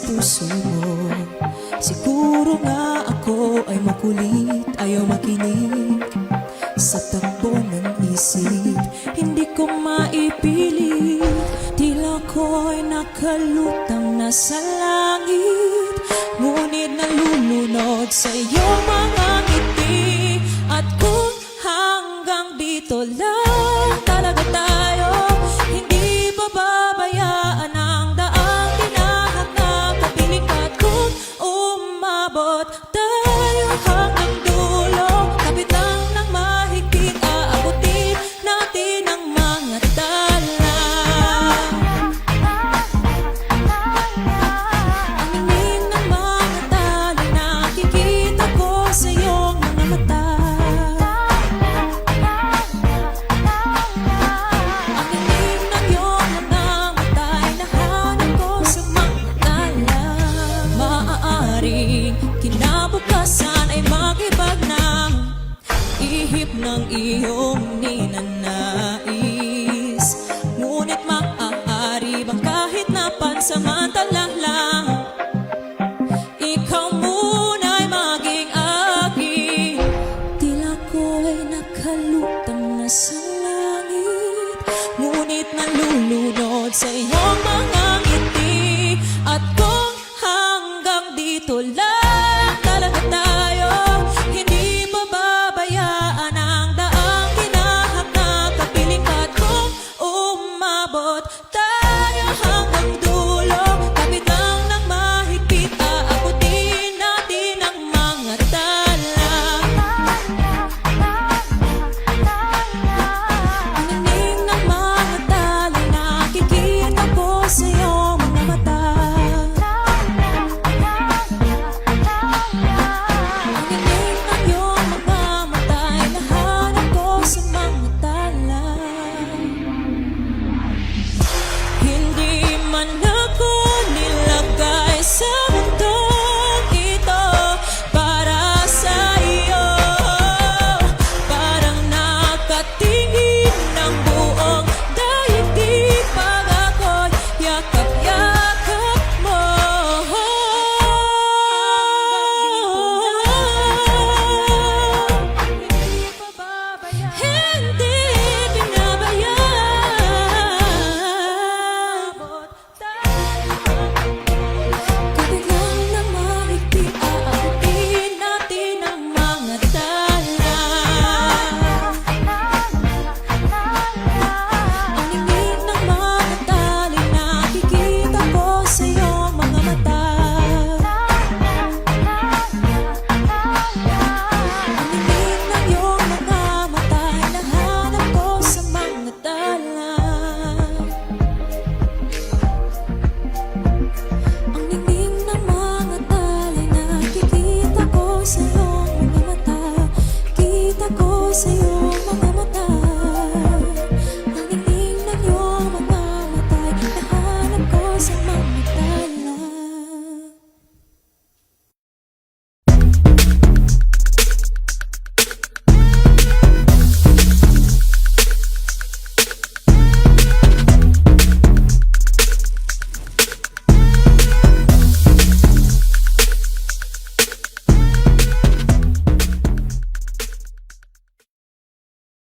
puso mo. Siguro nga ako ay makulit, ayaw makinig sa takbo ng isip. Hindi ko maipilit, tila ko'y nakalutang nasa langit, ngunit nalulunod sa iyong mga ngiti. At kung hanggang dito lang talaga tayo, hindi pababayaan ang daang tinahak na kapiling. At kung umabot tayo hanggang dulo, kapit lang ng mahigpit, aabutin natin ang mga tala. Ang inig ng mga tala, nakikita ko sa iyong mga mata. Ang inig ng iyong mga mata ay nahanap ko sa mga tala. Maaaring kinabukasan ay makibag ng ihip ng iyong ninanais, ngunit maaari bang kahit na pansamantala lang, ikaw muna'y maging akin? Tila ko'y nakalutang nasa langit, ngunit nalulunod sa iyong mga ngiti. At kung hanggang dito lang